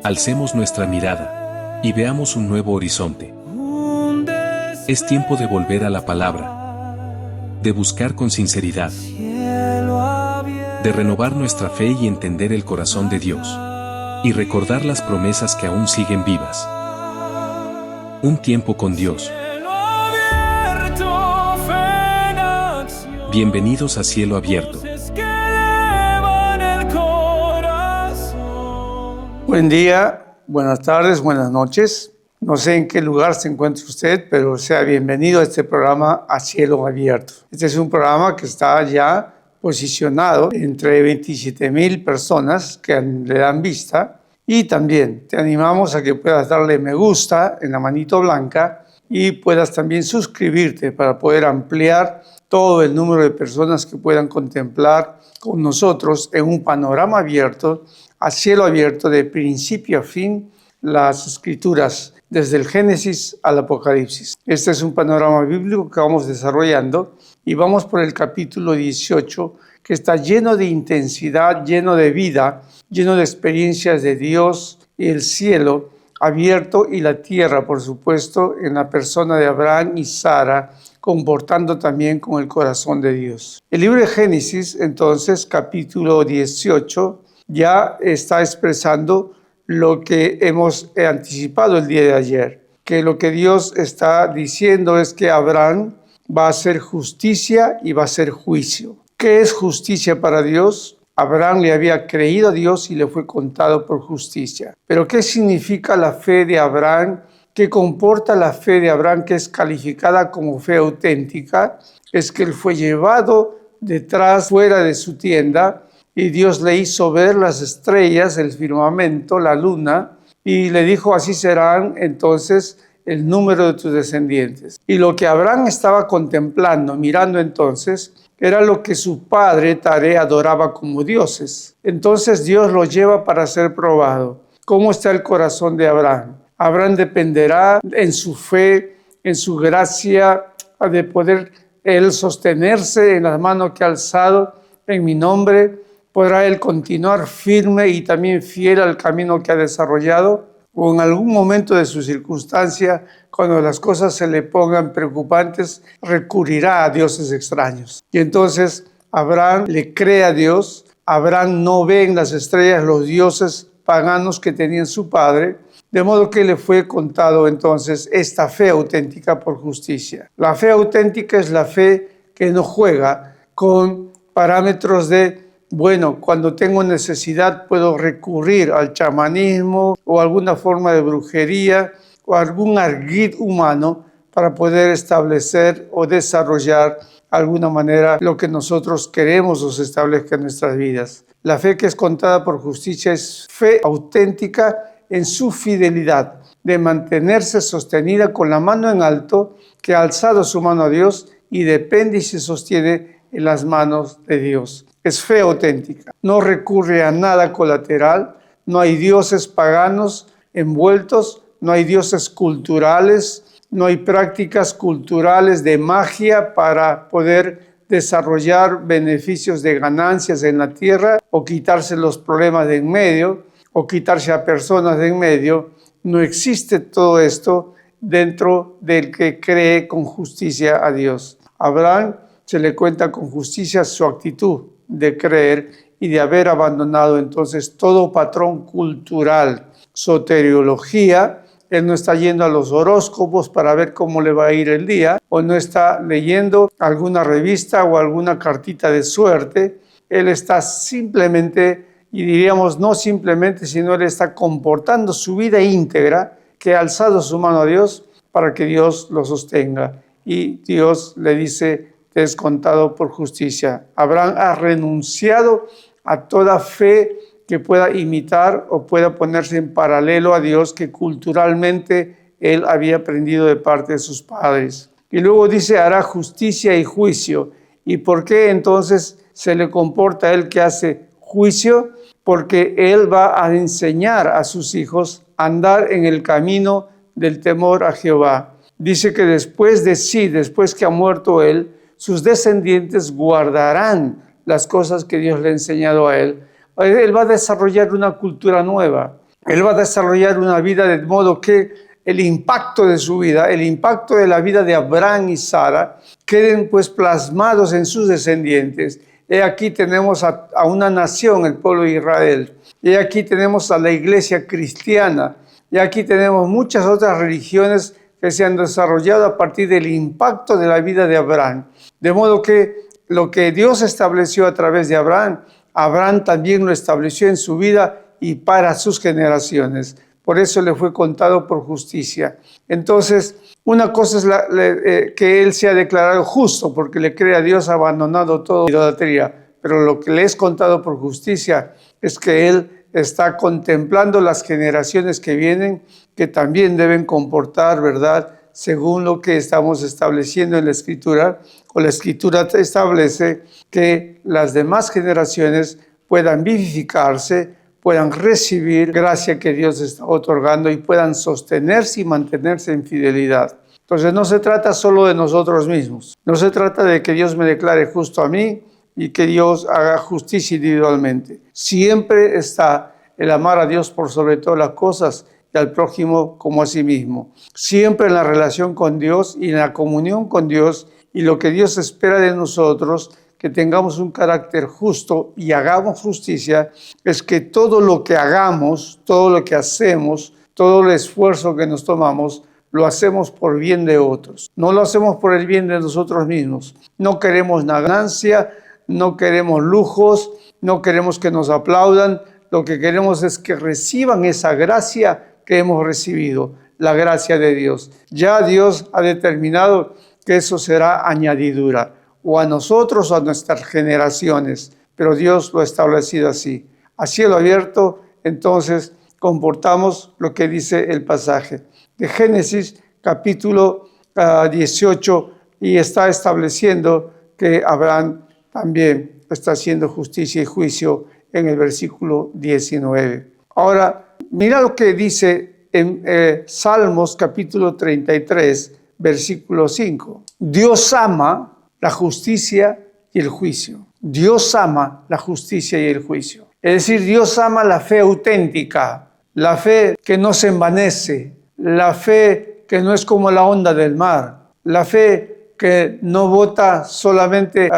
Alcemos nuestra mirada y veamos un nuevo horizonte. Es tiempo de volver a la palabra, de buscar con sinceridad, de renovar nuestra fe y entender el corazón de Dios, y recordar las promesas que aún siguen vivas. Un tiempo con Dios. Bienvenidos a Cielo Abierto. Buen día, buenas tardes, buenas noches. No sé en qué lugar se encuentra usted, pero sea bienvenido a este programa A Cielo Abierto. Este es un programa que está ya posicionado entre 27,000 personas que le dan vista. Y también te animamos a que puedas darle me gusta en la manito blanca y puedas también suscribirte para poder ampliar todo el número de personas que puedan contemplar con nosotros en un panorama abierto, a cielo abierto, de principio a fin, las Escrituras, desde el Génesis al Apocalipsis. Este es un panorama bíblico que vamos desarrollando y vamos por el capítulo 18, que está lleno de intensidad, lleno de vida, lleno de experiencias de Dios y el cielo abierto y la tierra, por supuesto, en la persona de Abraham y Sara, comportando también con el corazón de Dios. El libro de Génesis, entonces, capítulo 18, ya está expresando lo que hemos anticipado el día de ayer, que lo que Dios está diciendo es que Abraham va a hacer justicia y va a hacer juicio. ¿Qué es justicia para Dios? Abraham le había creído a Dios y le fue contado por justicia. Pero ¿qué significa la fe de Abraham? ¿Qué comporta la fe de Abraham, que es calificada como fe auténtica? Es que él fue llevado detrás, fuera de su tienda, y Dios le hizo ver las estrellas, el firmamento, la luna, y le dijo: así serán entonces el número de tus descendientes. Y lo que Abraham estaba contemplando, mirando entonces, era lo que su padre Taré adoraba como dioses. Entonces Dios lo lleva para ser probado. ¿Cómo está el corazón de Abraham? Abraham dependerá en su fe, en su gracia, de poder él sostenerse en las manos que ha alzado en mi nombre. ¿Podrá él continuar firme y también fiel al camino que ha desarrollado? ¿O en algún momento de su circunstancia, cuando las cosas se le pongan preocupantes, recurrirá a dioses extraños? Y entonces Abraham le cree a Dios. Abraham no ve en las estrellas los dioses paganos que tenía su padre, de modo que le fue contado entonces esta fe auténtica por justicia. La fe auténtica es la fe que no juega con parámetros de, bueno, cuando tengo necesidad puedo recurrir al chamanismo o alguna forma de brujería o algún ardid humano para poder establecer o desarrollar alguna manera lo que nosotros queremos o se establezca en nuestras vidas. La fe que es contada por justicia es fe auténtica en su fidelidad, de mantenerse sostenida con la mano en alto, que ha alzado su mano a Dios y depende y se sostiene en las manos de Dios. Es fe auténtica. No recurre a nada colateral, no hay dioses paganos envueltos, no hay dioses culturales, no hay prácticas culturales de magia para poder desarrollar beneficios de ganancias en la tierra o quitarse los problemas de en medio o quitarse a personas de en medio. No existe todo esto dentro del que cree con justicia a Dios. A Abraham se le cuenta con justicia su actitud de creer y de haber abandonado entonces todo patrón cultural, soteriología. Él no está yendo a los horóscopos para ver cómo le va a ir el día, o no está leyendo alguna revista o alguna cartita de suerte. Él está simplemente, y diríamos no simplemente, sino él está comportando su vida íntegra, que ha alzado su mano a Dios para que Dios lo sostenga. Y Dios le dice: te es contado por justicia. Abraham ha renunciado a toda fe que pueda imitar o pueda ponerse en paralelo a Dios, que culturalmente él había aprendido de parte de sus padres. Y luego dice: hará justicia y juicio. ¿Y por qué entonces se le comporta a él que hace juicio? Porque él va a enseñar a sus hijos a andar en el camino del temor a Jehová. Dice que después de sí, después que ha muerto él, sus descendientes guardarán las cosas que Dios le ha enseñado a él. Él va a desarrollar una cultura nueva. Él va a desarrollar una vida de modo que el impacto de su vida, el impacto de la vida de Abraham y Sara, queden pues plasmados en sus descendientes. Y aquí tenemos a una nación, el pueblo de Israel. Y aquí tenemos a la iglesia cristiana. Y aquí tenemos muchas otras religiones que se han desarrollado a partir del impacto de la vida de Abraham. De modo que lo que Dios estableció a través de Abraham, Abraham también lo estableció en su vida y para sus generaciones. Por eso le fue contado por justicia. Entonces, una cosa es que él se ha declarado justo porque le cree a Dios, ha abandonado toda idolatría. Pero lo que le es contado por justicia es que él está contemplando las generaciones que vienen, que también deben comportar, ¿verdad?, según lo que estamos estableciendo en la Escritura, o la Escritura establece que las demás generaciones puedan vivificarse, puedan recibir gracia que Dios está otorgando y puedan sostenerse y mantenerse en fidelidad. Entonces no se trata solo de nosotros mismos, no se trata de que Dios me declare justo a mí y que Dios haga justicia individualmente. Siempre está el amar a Dios por sobre todas las cosas y al prójimo como a sí mismo. Siempre en la relación con Dios y en la comunión con Dios, y lo que Dios espera de nosotros, que tengamos un carácter justo y hagamos justicia, es que todo lo que hagamos, todo lo que hacemos, todo el esfuerzo que nos tomamos, lo hacemos por bien de otros. No lo hacemos por el bien de nosotros mismos. No queremos ganancia, no queremos lujos, no queremos que nos aplaudan. Lo que queremos es que reciban esa gracia que hemos recibido, la gracia de Dios. Ya Dios ha determinado que eso será añadidura, o a nosotros o a nuestras generaciones, pero Dios lo ha establecido así. A cielo abierto, entonces, comportamos lo que dice el pasaje de Génesis, capítulo 18, y está estableciendo que Abraham también está haciendo justicia y juicio en el versículo 19. Ahora, mira lo que dice en Salmos capítulo 33, versículo 5. Dios ama la justicia y el juicio. Dios ama la justicia y el juicio. Es decir, Dios ama la fe auténtica, la fe que no se envanece, la fe que no es como la onda del mar, la fe que no bota solamente,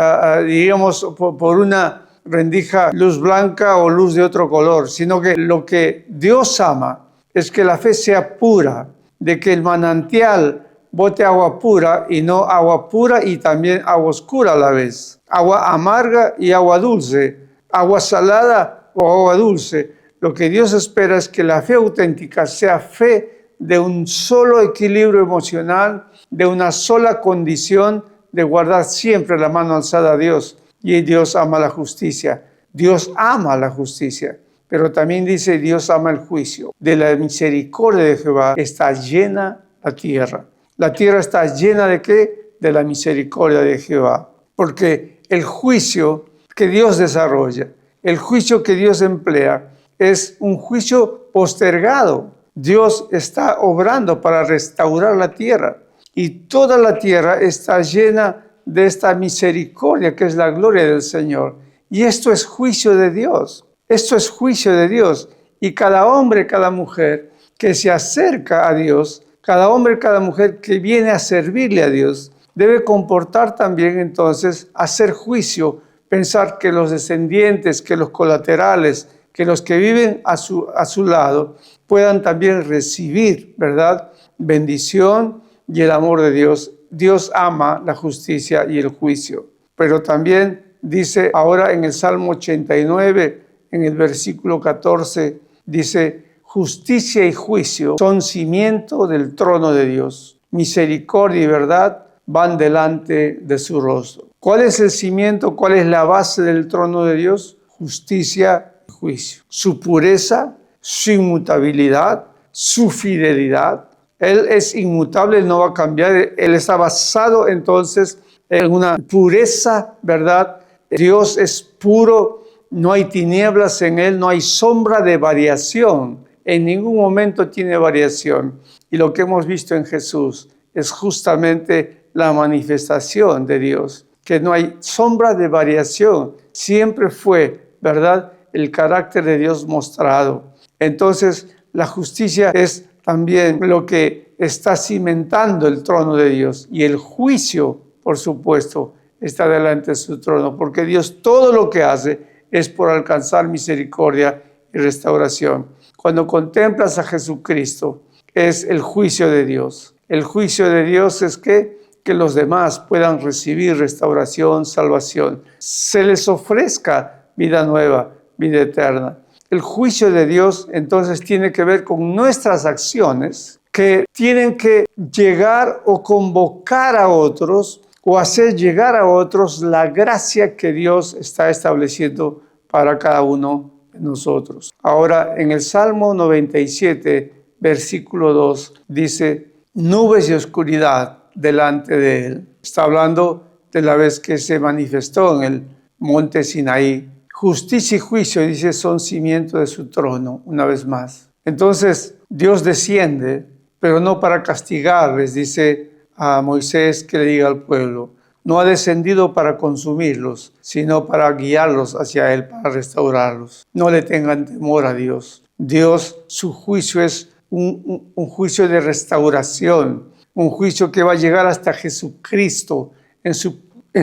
digamos, por una rendija luz blanca o luz de otro color, sino que lo que Dios ama es que la fe sea pura, de que el manantial bote agua pura y no agua pura y también agua oscura a la vez, agua amarga y agua dulce, agua salada o agua dulce. Lo que Dios espera es que la fe auténtica sea fe de un solo equilibrio emocional, de una sola condición de guardar siempre la mano alzada a Dios. Y Dios ama la justicia. Dios ama la justicia. Pero también dice Dios ama el juicio. De la misericordia de Jehová está llena la tierra. La tierra está llena ¿de qué? De la misericordia de Jehová. Porque el juicio que Dios desarrolla, el juicio que Dios emplea, es un juicio postergado. Dios está obrando para restaurar la tierra. Y toda la tierra está llena de esta misericordia que es la gloria del Señor. Y esto es juicio de Dios. Esto es juicio de Dios. Y cada hombre, cada mujer que se acerca a Dios, cada hombre, cada mujer que viene a servirle a Dios, debe comportar también entonces, hacer juicio, pensar que los descendientes, que los colaterales, que los que viven a su lado puedan también recibir, ¿verdad?, bendición y el amor de Dios. Dios ama la justicia y el juicio. Pero también dice ahora en el Salmo 89, en el versículo 14, dice: justicia y juicio son cimiento del trono de Dios. Misericordia y verdad van delante de su rostro. ¿Cuál es el cimiento? ¿Cuál es la base del trono de Dios? Justicia y juicio. Su pureza, su inmutabilidad, su fidelidad. Él es inmutable, Él no va a cambiar. Él está basado entonces en una pureza, ¿verdad? Dios es puro, no hay tinieblas en Él, no hay sombra de variación. En ningún momento tiene variación. Y lo que hemos visto en Jesús es justamente la manifestación de Dios, que no hay sombra de variación. Siempre fue, ¿verdad?, el carácter de Dios mostrado. Entonces, la justicia es también lo que está cimentando el trono de Dios, y el juicio, por supuesto, está delante de su trono, porque Dios todo lo que hace es por alcanzar misericordia y restauración. Cuando contemplas a Jesucristo, es el juicio de Dios. El juicio de Dios es que los demás puedan recibir restauración, salvación, se les ofrezca vida nueva, vida eterna. El juicio de Dios entonces tiene que ver con nuestras acciones que tienen que llegar o convocar a otros o hacer llegar a otros la gracia que Dios está estableciendo para cada uno de nosotros. Ahora, en el Salmo 97, versículo 2, dice: nubes y oscuridad delante de él. Está hablando de la vez que se manifestó en el monte Sinaí. Justicia y juicio, dice, son cimiento de su trono, una vez más. Entonces, Dios desciende, pero no para castigarles, dice a Moisés que le diga al pueblo. No ha descendido para consumirlos, sino para guiarlos hacia él, para restaurarlos. No le tengan temor a Dios. Dios, su juicio es un juicio de restauración, un juicio que va a llegar hasta Jesucristo en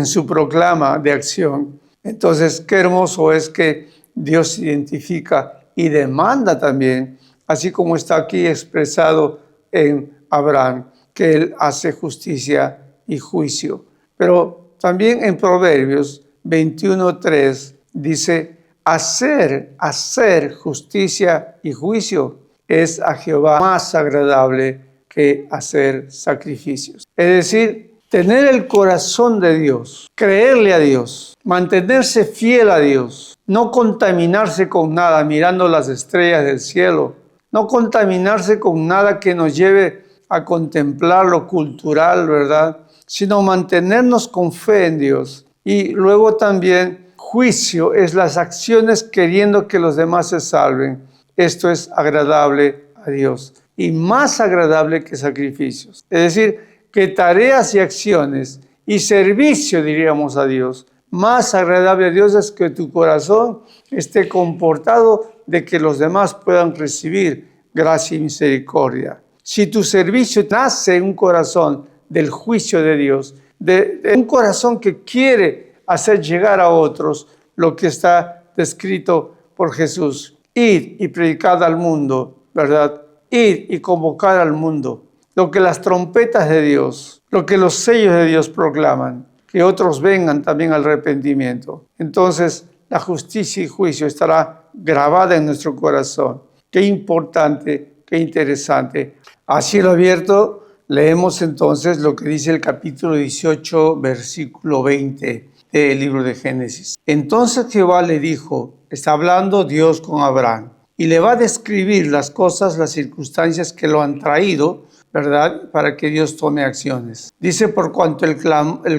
su proclama de acción. Entonces, qué hermoso es que Dios se identifica y demanda también, así como está aquí expresado en Abraham, que él hace justicia y juicio. Pero también en Proverbios 21:3 dice: hacer justicia y juicio es a Jehová más agradable que hacer sacrificios. Es decir, tener el corazón de Dios, creerle a Dios, mantenerse fiel a Dios, no contaminarse con nada mirando las estrellas del cielo, no contaminarse con nada que nos lleve a contemplar lo cultural, ¿verdad? Sino mantenernos con fe en Dios. Y luego también juicio es las acciones queriendo que los demás se salven. Esto es agradable a Dios y más agradable que sacrificios. Es decir, que tareas y acciones y servicio, diríamos, a Dios, más agradable a Dios es que tu corazón esté comportado de que los demás puedan recibir gracia y misericordia. Si tu servicio nace en un corazón del juicio de Dios, de un corazón que quiere hacer llegar a otros lo que está descrito por Jesús: id y predicad al mundo, ¿verdad? Id y convocad al mundo. Lo que las trompetas de Dios, lo que los sellos de Dios proclaman, que otros vengan también al arrepentimiento. Entonces, la justicia y juicio estará grabada en nuestro corazón. Qué importante, qué interesante. A cielo abierto, leemos entonces lo que dice el capítulo 18, versículo 20 del libro de Génesis. Entonces Jehová le dijo, está hablando Dios con Abraham, y le va a describir las cosas, las circunstancias que lo han traído, ¿verdad?, para que Dios tome acciones. Dice: por cuanto el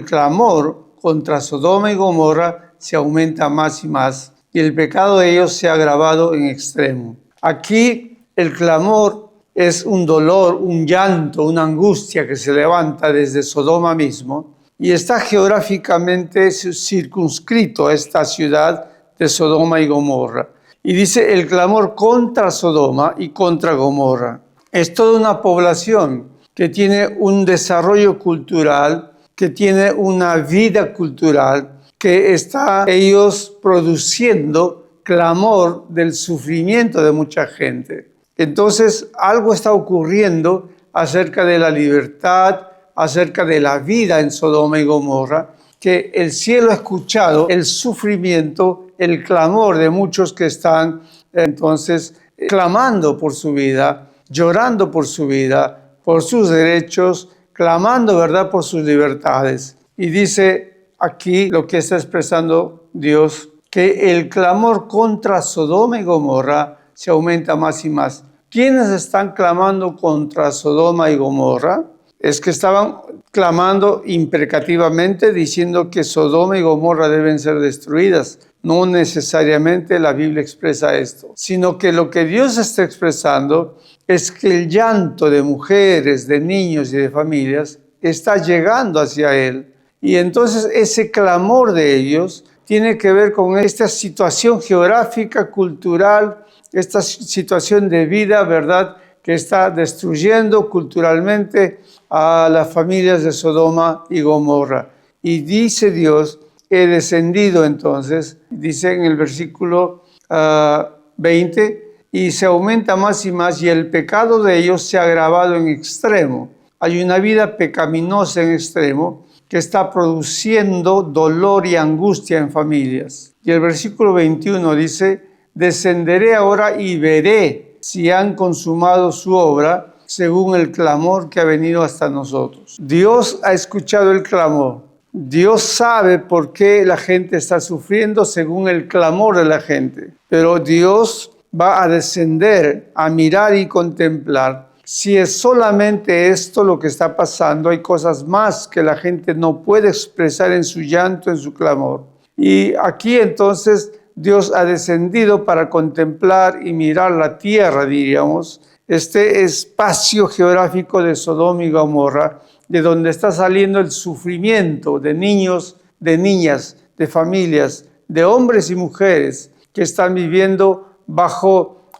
clamor contra Sodoma y Gomorra se aumenta más y más, y el pecado de ellos se ha agravado en extremo. Aquí el clamor es un dolor, un llanto, una angustia que se levanta desde Sodoma mismo, y está geográficamente circunscrito a esta ciudad de Sodoma y Gomorra. Y dice el clamor contra Sodoma y contra Gomorra. Es toda una población que tiene un desarrollo cultural, que tiene una vida cultural, que está ellos produciendo clamor del sufrimiento de mucha gente. Entonces, algo está ocurriendo acerca de la libertad, acerca de la vida en Sodoma y Gomorra, que el cielo ha escuchado el sufrimiento, el clamor de muchos que están entonces clamando por su vida, llorando por su vida, por sus derechos, clamando, ¿verdad?, por sus libertades. Y dice aquí lo que está expresando Dios, que el clamor contra Sodoma y Gomorra se aumenta más y más. ¿Quiénes están clamando contra Sodoma y Gomorra? Es que estaban clamando imprecativamente diciendo que Sodoma y Gomorra deben ser destruidas. No necesariamente la Biblia expresa esto, sino que lo que Dios está expresando es que el llanto de mujeres, de niños y de familias está llegando hacia Él. Y entonces ese clamor de ellos tiene que ver con esta situación geográfica, cultural, esta situación de vida, ¿verdad?, que está destruyendo culturalmente a las familias de Sodoma y Gomorra. Y dice Dios, he descendido entonces, dice en el versículo 20, y se aumenta más y más, y el pecado de ellos se ha agravado en extremo. Hay una vida pecaminosa en extremo que está produciendo dolor y angustia en familias. Y el versículo 21 dice, descenderé ahora y veré si han consumado su obra según el clamor que ha venido hasta nosotros. Dios ha escuchado el clamor. Dios sabe por qué la gente está sufriendo según el clamor de la gente. Pero Dios va a descender a mirar y contemplar. Si es solamente esto lo que está pasando, hay cosas más que la gente no puede expresar en su llanto, en su clamor. Y aquí entonces Dios ha descendido para contemplar y mirar la tierra, diríamos, este espacio geográfico de Sodoma y Gomorra, de donde está saliendo el sufrimiento de niños, de niñas, de familias, de hombres y mujeres que están viviendo bajo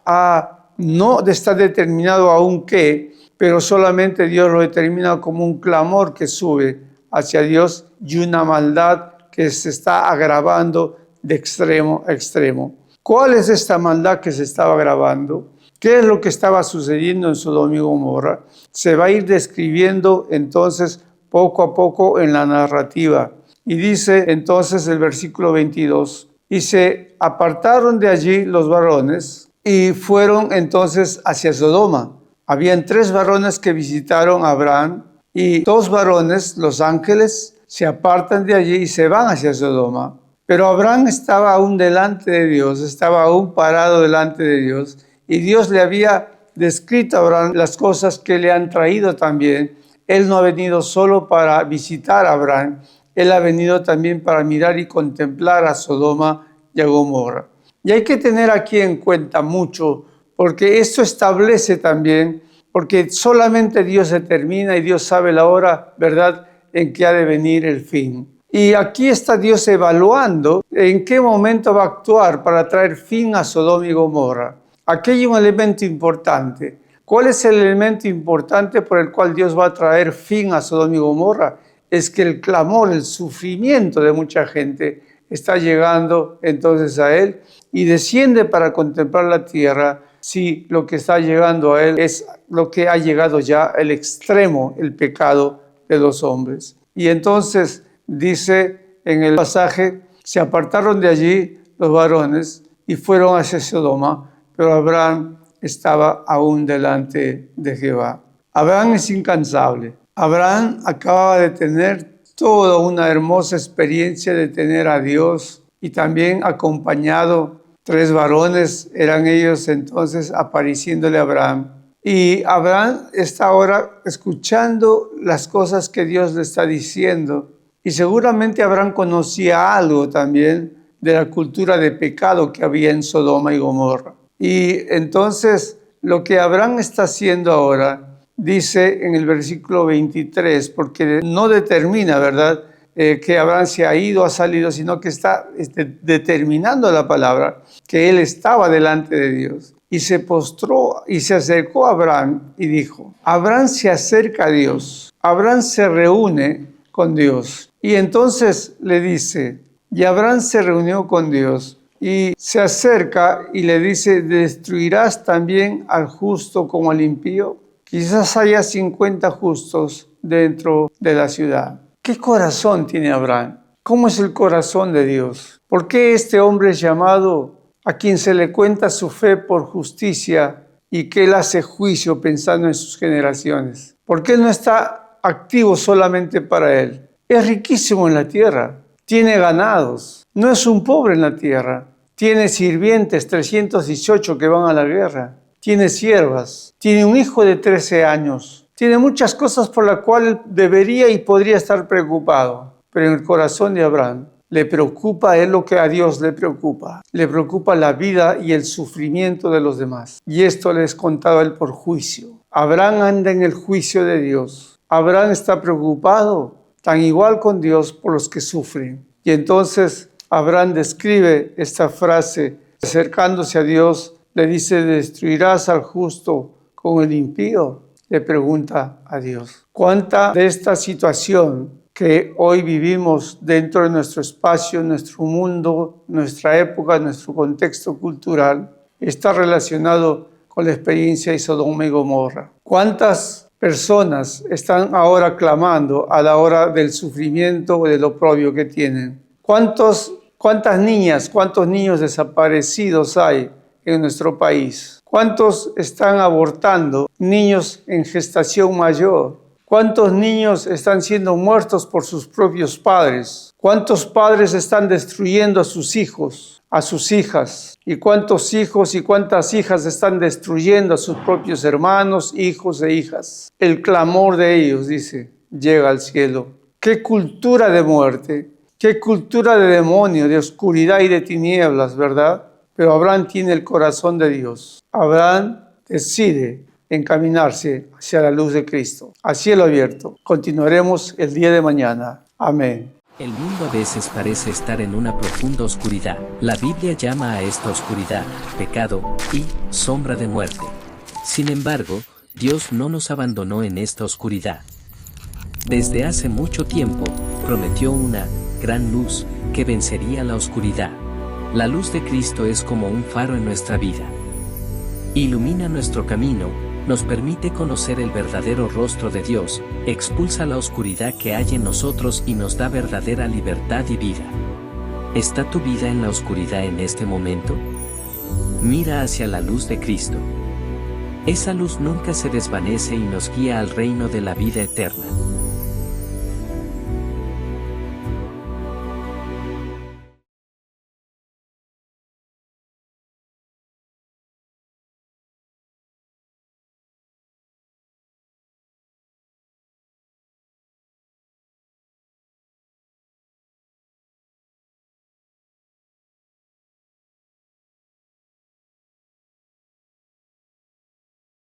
no está determinado aún qué, pero solamente Dios lo determina como un clamor que sube hacia Dios y una maldad que se está agravando de extremo a extremo. ¿Cuál es esta maldad que se estaba agravando? ¿Qué es lo que estaba sucediendo en Sodoma y Gomorra? Se va a ir describiendo entonces poco a poco en la narrativa. Y dice entonces el versículo 22, y se apartaron de allí los varones y fueron entonces hacia Sodoma. Habían 3 varones que visitaron a Abraham y 2 varones, los ángeles, se apartan de allí y se van hacia Sodoma. Pero Abraham estaba aún delante de Dios, estaba aún parado delante de Dios, y Dios le había descrito a Abraham las cosas que le han traído también. Él no ha venido solo para visitar a Abraham, él ha venido también para mirar y contemplar a Sodoma y a Gomorra. Y hay que tener aquí en cuenta mucho, porque esto establece también, porque solamente Dios determina y Dios sabe la hora, ¿verdad?, en que ha de venir el fin. Y aquí está Dios evaluando en qué momento va a actuar para traer fin a Sodoma y Gomorra. Aquí hay un elemento importante. ¿Cuál es el elemento importante por el cual Dios va a traer fin a Sodoma y Gomorra? Es que el clamor, el sufrimiento de mucha gente está llegando entonces a Él y desciende para contemplar la tierra. Si lo que está llegando a Él es lo que ha llegado ya, el extremo, el pecado de los hombres. Y entonces dice en el pasaje, se apartaron de allí los varones y fueron hacia Sodoma, pero Abraham estaba aún delante de Jehová. Abraham es incansable. Abraham acababa de tener toda una hermosa experiencia de tener a Dios y también acompañado 3 varones, eran ellos entonces apareciéndole a Abraham. Y Abraham está ahora escuchando las cosas que Dios le está diciendo. Y seguramente Abraham conocía algo también de la cultura de pecado que había en Sodoma y Gomorra. Y entonces lo que Abraham está haciendo ahora, dice en el versículo 23, porque no determina, ¿verdad?, que Abraham se ha ido, ha salido, sino que está determinando la palabra, que él estaba delante de Dios. Y se postró y se acercó a Abraham y dijo, Abraham se acerca a Dios, Abraham se reúne con Dios. Y entonces le dice, y Abraham se reunió con Dios y se acerca y le dice, ¿destruirás también al justo como al impío? Quizás haya 50 justos dentro de la ciudad. ¿Qué corazón tiene Abraham? ¿Cómo es el corazón de Dios? ¿Por qué este hombre es llamado a quien se le cuenta su fe por justicia y que él hace juicio pensando en sus generaciones? ¿Por qué él no está activo solamente para él? Es riquísimo en la tierra, tiene ganados, no es un pobre en la tierra, tiene sirvientes, 318 que van a la guerra, tiene siervas, tiene un hijo de 13 años, tiene muchas cosas por las cuales debería y podría estar preocupado, pero en el corazón de Abraham le preocupa es lo que a Dios le preocupa la vida y el sufrimiento de los demás. Y esto le es contado a él por juicio. Abraham anda en el juicio de Dios. Abraham está preocupado tan igual con Dios por los que sufren. Y entonces Abraham describe esta frase, acercándose a Dios, le dice, ¿destruirás al justo con el impío? Le pregunta a Dios. ¿Cuánta de esta situación que hoy vivimos dentro de nuestro espacio, nuestro mundo, nuestra época, nuestro contexto cultural, está relacionado con la experiencia de Sodoma y Gomorra? ¿Cuántas personas están ahora clamando a la hora del sufrimiento o del oprobio que tienen? ¿Cuántas niñas, cuántos niños desaparecidos hay en nuestro país? ¿Cuántos están abortando? Niños en gestación mayor. ¿Cuántos niños están siendo muertos por sus propios padres? ¿Cuántos padres están destruyendo a sus hijos, a sus hijas? ¿Y cuántos hijos y cuántas hijas están destruyendo a sus propios hermanos, hijos e hijas? El clamor de ellos, dice, llega al cielo. ¡Qué cultura de muerte! ¡Qué cultura de demonio, de oscuridad y de tinieblas!, ¿verdad? Pero Abraham tiene el corazón de Dios. Abraham decide encaminarse hacia la luz de Cristo. A cielo abierto. Continuaremos el día de mañana. Amén. El mundo a veces parece estar en una profunda oscuridad. La Biblia llama a esta oscuridad pecado y sombra de muerte. Sin embargo, Dios no nos abandonó en esta oscuridad. Desde hace mucho tiempo, prometió una gran luz que vencería la oscuridad. La luz de Cristo es como un faro en nuestra vida. Ilumina nuestro camino, nos permite conocer el verdadero rostro de Dios, expulsa la oscuridad que hay en nosotros y nos da verdadera libertad y vida. ¿Está tu vida en la oscuridad en este momento? Mira hacia la luz de Cristo. Esa luz nunca se desvanece y nos guía al reino de la vida eterna.